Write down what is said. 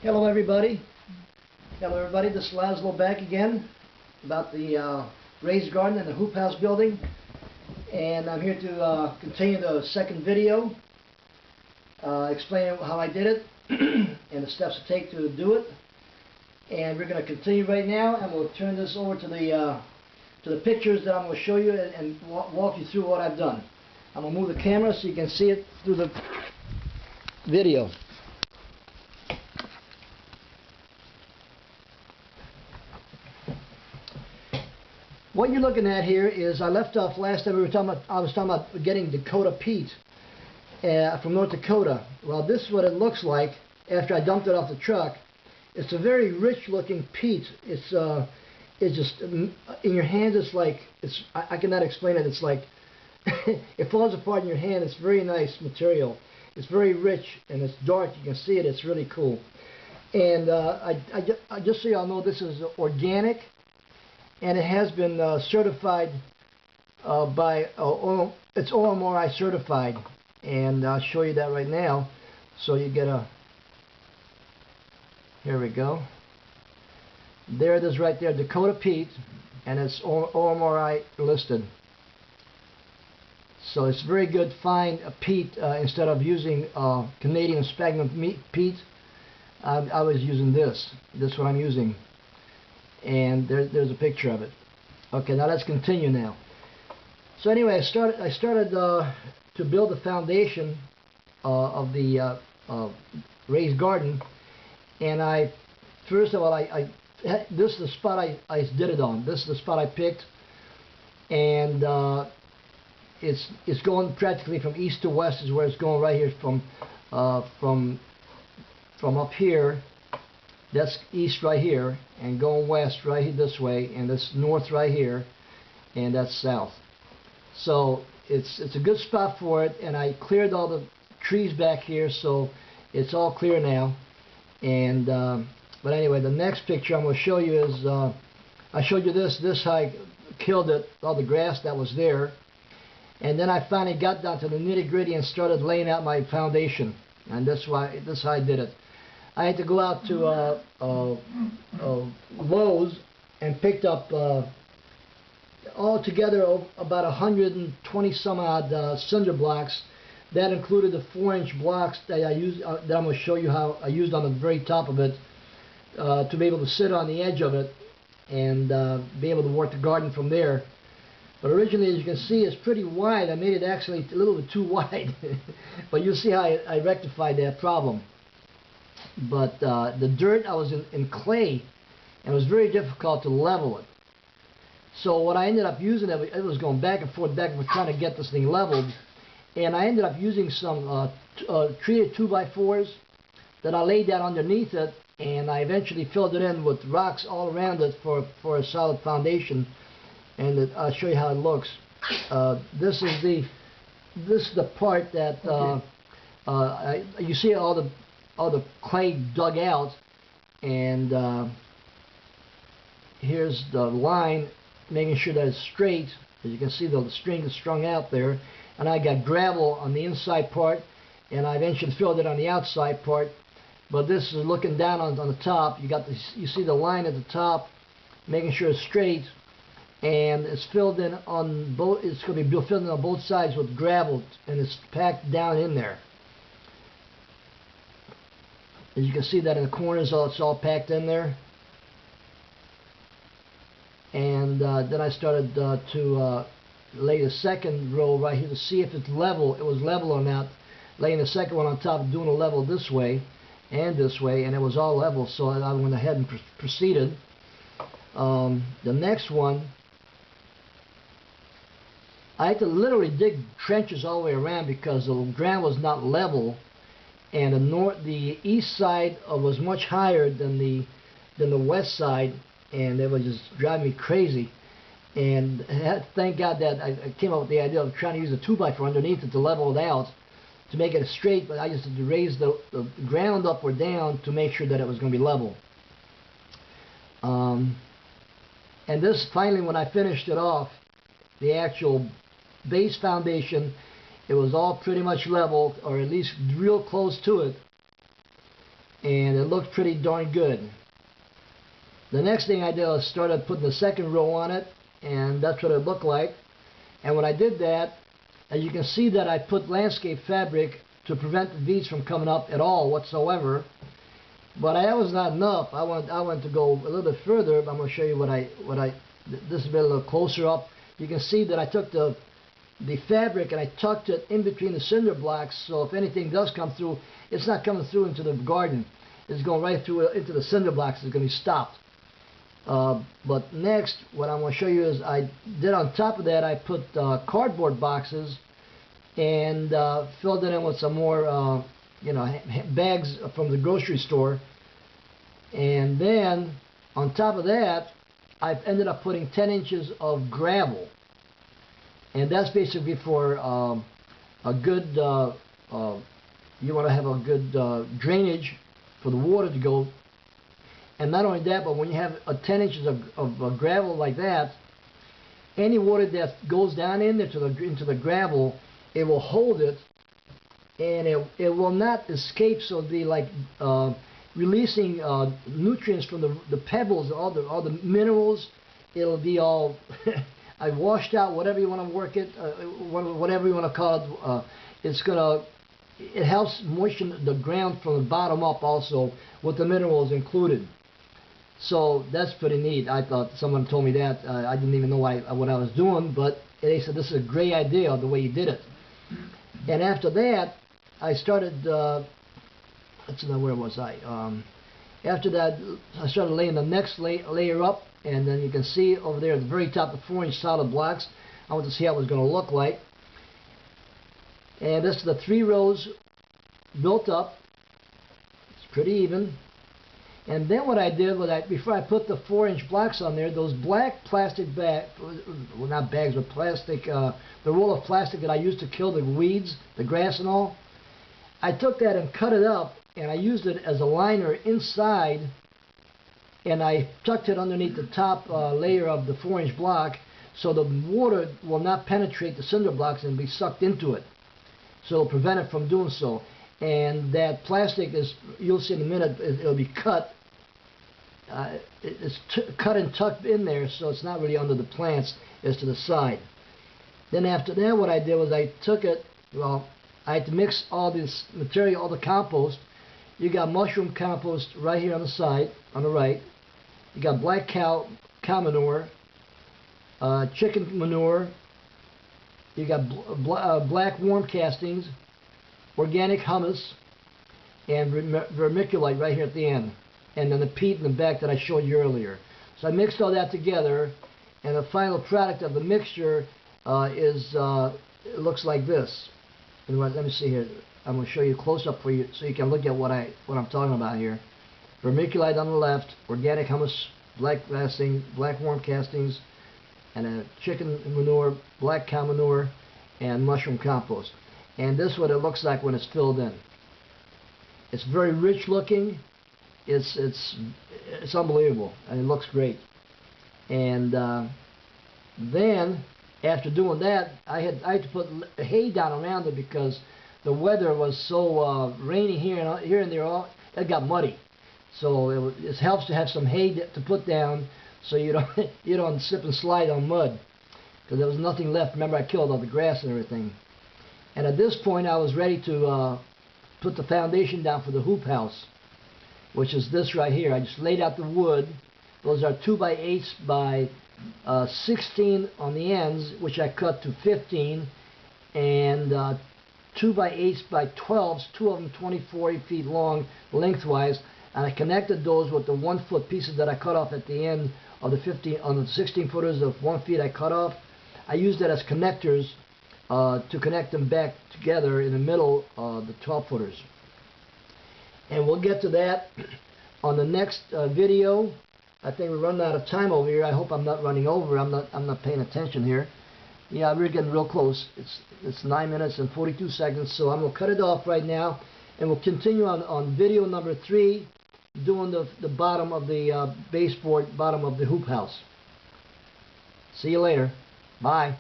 Hello everybody. This is Laszlo back again about the raised garden and the hoop house building, and I'm here to continue the second video explaining how I did it and the steps to take to do it. And we're going to continue right now, and we'll turn this over to the pictures that I'm going to show you and walk you through what I've done. I'm going to move the camera so you can see it through the video. What you're looking at here is, I left off last time I was talking about getting Dakota peat from North Dakota. Well, this is what it looks like after I dumped it off the truck. It's a very rich looking peat. It's just in your hands. It's like I cannot explain it. It's like it falls apart in your hand. It's very nice material. It's very rich and it's dark. You can see it. It's really cool. And I just so y'all know, this is organic. And it has been certified by it's OMRI certified, and I'll show you that right now. So you get a, here we go. There it is right there, Dakota peat, and it's OMRI listed. So it's very good fine peat. Instead of using Canadian sphagnum peat, I was using this. This is what I'm using. And there's a picture of it. Okay, now let's continue now. So anyway, I started to build the foundation of the raised garden, and first of all this is the spot I did it on. This is the spot I picked, and it's going practically from east to west is where it's going right here from up here. That's east right here, and going west right here this way, and that's north right here, and that's south. So it's a good spot for it, and I cleared all the trees back here, so it's all clear now. And but anyway, the next picture I'm going to show you is I showed you this I killed it, all the grass that was there, and then I finally got down to the nitty-gritty and started laying out my foundation, and this is how I did it. I had to go out to Lowe's and picked up altogether about 120 some odd cinder blocks. That included the 4-inch blocks that I used. That I'm going to show you how I used on the very top of it to be able to sit on the edge of it and be able to work the garden from there. But originally, as you can see, it's pretty wide. I made it actually a little bit too wide, but you'll see how I rectified that problem. But the dirt, I was in clay, and it was very difficult to level it. So what I ended up using, it was going back and forth trying to get this thing leveled, and I ended up using some treated 2x4s that I laid down underneath it, and I eventually filled it in with rocks all around it for a solid foundation. And I'll show you how it looks. This is the part that you see all the clay dug out, and here's the line, making sure that it's straight. As you can see, the string is strung out there, and I got gravel on the inside part, and I eventually filled it on the outside part. But this is looking down on the top. You see the line at the top, making sure it's straight, and it's filled in on both. It's going to be filled in on both sides with gravel, and it's packed down in there. As you can see that in the corners, it's all packed in there. And then I started to lay the second row right here to see if it's level. It was level or not. Laying the second one on top, doing a level this way, and it was all level. So I went ahead and proceeded. The next one, I had to literally dig trenches all the way around because the ground was not level. And the east side was much higher than the west side, and it was just driving me crazy. And thank God that I came up with the idea of trying to use a 2x4 underneath it to level it out, to make it straight. But I just had to raise the ground up or down to make sure that it was going to be level. And this finally, when I finished it off, the actual base foundation, it was all pretty much level, or at least real close to it. and it looked pretty darn good. The next thing I did was started putting the second row on it, and that's what it looked like. And when I did that, as you can see that I put landscape fabric to prevent the beads from coming up at all whatsoever. But that was not enough. I wanted to go a little bit further. But I'm going to show you this is a little closer up. You can see that I took the fabric and I tucked it in between the cinder blocks, so if anything does come through, it's not coming through into the garden. It's going right through into the cinder blocks. It's going to be stopped. But next, what I'm going to show you is I did on top of that, I put cardboard boxes and filled it in with some more bags from the grocery store. And then on top of that, I've ended up putting 10 inches of gravel. And that's basically for a good, you want to have a good drainage for the water to go. And not only that, but when you have 10 inches of gravel like that, any water that goes down into the gravel, it will hold it, and it will not escape. So it'll be like releasing nutrients from the pebbles, all the minerals. It'll be all I washed out, whatever you want to work it, whatever you want to call it. It helps moisten the ground from the bottom up also, with the minerals included. So that's pretty neat. I thought someone told me that. I didn't even know what I was doing, but they said this is a great idea the way you did it. And after that, I started. Let's see, where was I? After that, I started laying the next layer up, and then you can see over there at the very top the 4-inch solid blocks. I want to see how it was going to look like. And this is the 3 rows built up. It's pretty even. And then what I did was, before I put the 4-inch blocks on there, those black plastic bags, well, not bags, but plastic, the roll of plastic that I used to kill the weeds, the grass and all, I took that and cut it up, and I used it as a liner inside, and I tucked it underneath the top layer of the 4-inch block, so the water will not penetrate the cinder blocks and be sucked into it. So it'll prevent it from doing so. And that plastic is, you'll see in a minute, it'll be cut. It's cut and tucked in there, so it's not really under the plants, it's to the side. Then after that, what I did was I took it, well, I had to mix all this material, all the compost. You got mushroom compost right here on the side, on the right. You got black cow manure, chicken manure. You got black worm castings, organic humus, and vermiculite right here at the end. And then the peat in the back that I showed you earlier. So I mixed all that together, and the final product of the mixture it looks like this. And let me see here. I'm going to show you close up for you so you can look at what I'm talking about here. Vermiculite on the left, organic humus, black worm castings, and a chicken manure, black cow manure, and mushroom compost. And this is what it looks like when it's filled in. It's very rich looking. It's unbelievable, and it looks great. And then after doing that, I had to put hay down around it because the weather was so rainy here and there. It got muddy, so it helps to have some hay to put down so you don't slip and slide on mud, because there was nothing left. Remember, I killed all the grass and everything. And at this point, I was ready to put the foundation down for the hoop house, which is this right here. I just laid out the wood. Those are 2x8s by 16 on the ends, which I cut to 15, and 2x8s by 12s, 2 of them 24 feet long lengthwise, and I connected those with the 1-foot pieces that I cut off at the end of the 16 footers of 1 feet I cut off. I used that as connectors to connect them back together in the middle of the 12 footers. And we'll get to that on the next video. I think we're running out of time over here. I hope I'm not running over. I'm not paying attention here. Yeah, we're getting real close. It's 9 minutes and 42 seconds, so I'm going to cut it off right now, and we'll continue on video number 3, doing the bottom of the baseboard, bottom of the hoop house. See you later. Bye.